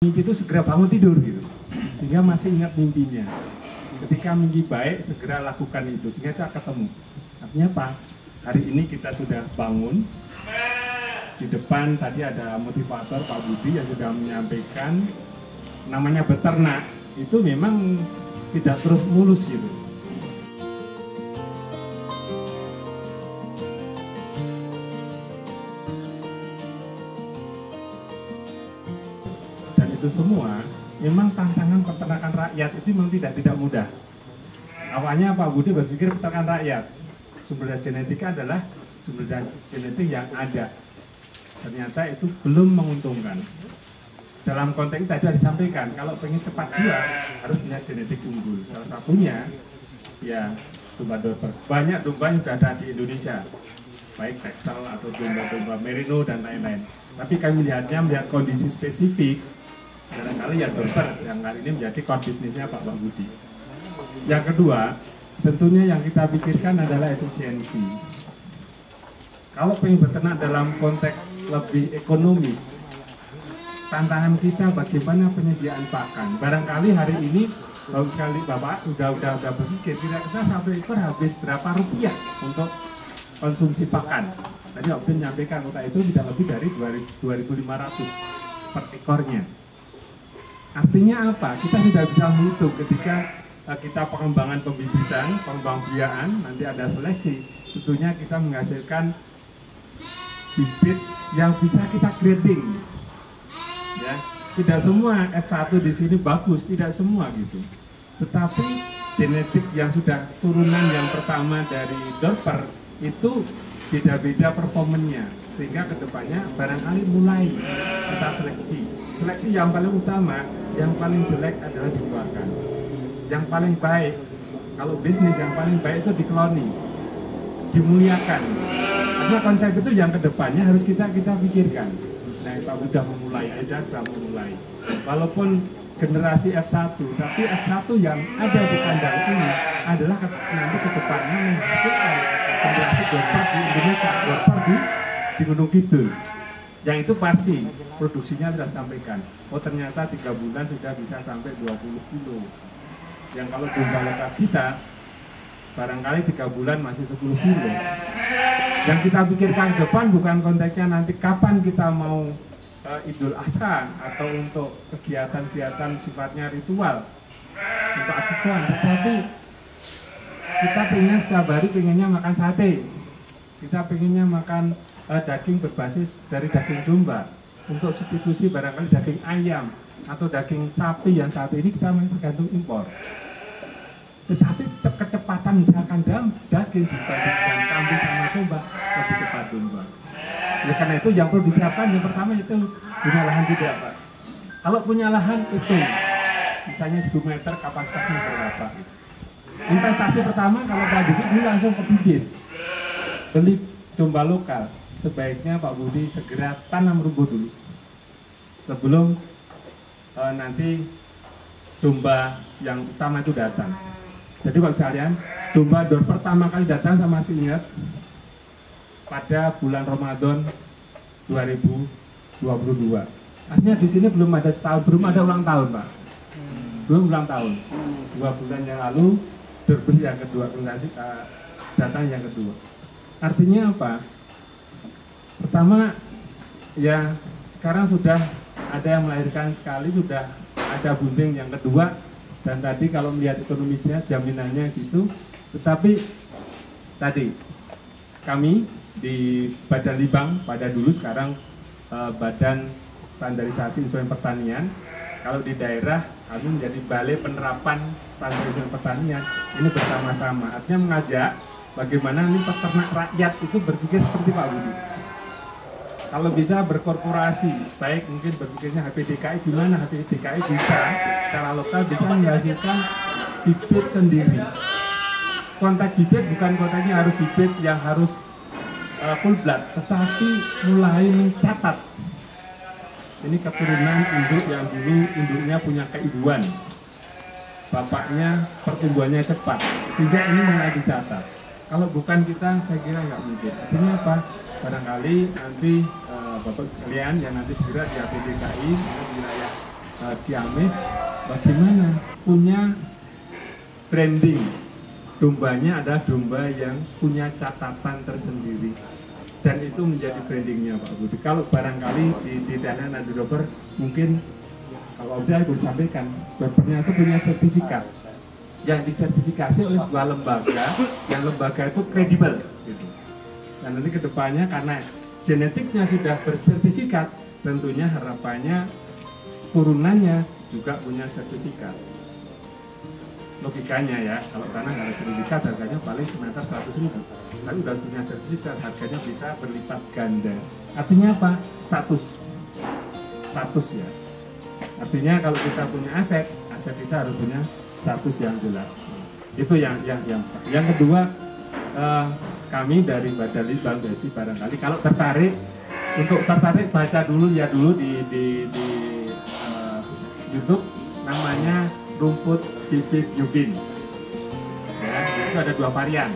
Mimpi itu segera bangun tidur gitu, sehingga masih ingat mimpinya. Ketika mimpi baik, segera lakukan itu, sehingga kita ketemu. Artinya apa? Hari ini kita sudah bangun, di depan tadi ada motivator Pak Budi yang sudah menyampaikan, namanya beternak, itu memang tidak terus mulus gitu. Dan itu semua memang tantangan peternakan rakyat itu memang tidak mudah. Awalnya Pak Budi berpikir peternakan rakyat, sumber genetika adalah sumber genetik yang ada. Ternyata itu belum menguntungkan. Dalam konteks tadi sudah disampaikan, kalau pengen cepat jual harus punya genetik unggul. Salah satunya ya domba dorper. Banyak domba yang sudah ada di Indonesia, baik Texel atau domba-domba Merino dan lain-lain. Tapi kami melihat kondisi spesifik. Barangkali ya dorper yang kali ini menjadi core bisnisnya Pak Budi. Yang kedua, tentunya yang kita pikirkan adalah efisiensi. Kalau pengen beternak dalam konteks lebih ekonomis, tantangan kita bagaimana penyediaan pakan. Barangkali hari ini baru sekali Bapak udah berpikir kira-kira satu ekor habis berapa rupiah untuk konsumsi pakan. Tadi Pak Budi menyampaikan kota itu tidak lebih dari 2.500 per ekornya. Artinya apa? Kita sudah bisa menghitung ketika kita pengembangan pembibitan, pengembangbiakan, nanti ada seleksi. Tentunya kita menghasilkan bibit yang bisa kita grading. Ya, tidak semua F1 di sini bagus, tidak semua gitu. Tetapi genetik yang sudah turunan yang pertama dari dorper itu beda-beda performanya, sehingga kedepannya barangkali mulai kita seleksi. Seleksi yang paling utama, yang paling jelek adalah dikeluarkan. Yang paling baik, kalau bisnis yang paling baik itu dikloni, dimuliakan. Karena konsep itu yang kedepannya harus kita pikirkan. Nah, Pak sudah memulai, Aida sudah memulai. Walaupun generasi F1, tapi F1 yang ada di kandang ini adalah nanti kedepannya menghasilkan generasi dorper di Indonesia, dorper di Gunung Kidul. Yang itu pasti produksinya sudah sampaikan. Oh ternyata 3 bulan sudah bisa sampai 20 kilo. Yang kalau domba lokal kita barangkali 3 bulan masih 10 kilo. Yang kita pikirkan ke depan bukan konteksnya nanti kapan kita mau Idul Adha atau untuk kegiatan-kegiatan sifatnya ritual untuk akikah, tetapi kita pengen setiap hari pengennya makan sate, kita pengennya makan daging berbasis dari daging domba. Untuk substitusi barangkali daging ayam atau daging sapi yang saat ini kita masih tergantung impor. Tetapi kecepatan misalkan daging dibandingkan kambing sama domba lebih cepat domba. Ya karena itu yang perlu disiapkan yang pertama itu punya lahan tidak Pak. Kalau punya lahan itu misalnya 10 meter kapasitasnya berapa. Investasi pertama kalau Pak Budi dulu langsung ke bibit, beli domba lokal. Sebaiknya Pak Budi segera tanam rumput dulu sebelum nanti domba yang utama itu datang. Jadi Pak sekalian, domba dorper pertama kali datang sama masih ingat pada bulan Ramadan 2022. Artinya di sini belum ada setahun, belum ada ulang tahun Pak. Belum ulang tahun. 2 bulan yang lalu dorper yang kedua datang yang kedua. Artinya apa? Pertama, ya sekarang sudah ada yang melahirkan sekali, sudah ada bunting yang kedua, dan tadi kalau melihat ekonomisnya jaminannya gitu. Tetapi tadi kami di Badan Libang pada dulu sekarang Badan Standarisasi Instrumen Pertanian, kalau di daerah kami menjadi Balai Penerapan Standarisasi Instrumen Pertanian, ini bersama-sama. Artinya mengajak bagaimana ini peternak rakyat itu berpikir seperti Pak Budi. Kalau bisa berkorporasi, baik mungkin berpikirnya HPDKI, di mana HPDKI bisa secara lokal bisa menghasilkan bibit sendiri. Konteks bibit bukan konteksnya harus bibit yang harus full blood, tetapi mulai mencatat. Ini keturunan induk yang dulu induknya punya keibuan, bapaknya pertumbuhannya cepat, sehingga ini mulai dicatat. Kalau bukan kita, saya kira nggak mungkin. Artinya apa? Barangkali nanti Bapak sekalian yang nanti segera di HPDKI wilayah Ciamis, bagaimana punya branding. Dombanya adalah domba yang punya catatan tersendiri. Dan itu menjadi brandingnya Pak Budi. Kalau barangkali di dana nanti dokter mungkin kalau udah aku sampaikan, dokternya itu punya sertifikat yang disertifikasi oleh sebuah lembaga, yang lembaga itu kredibel. Gitu. Dan nanti kedepannya karena genetiknya sudah bersertifikat, tentunya harapannya turunannya juga punya sertifikat. Logikanya ya, kalau tanah nggak ada sertifikat harganya paling semeter 100.000, tapi udah punya sertifikat harganya bisa berlipat ganda. Artinya apa? Status ya. Artinya kalau kita punya aset kita harus punya status yang jelas. Itu yang kedua, kami dari Badali Bank Desi barangkali kalau tertarik baca dulu di YouTube, namanya rumput bibit Yubin. Ya, itu ada 2 varian.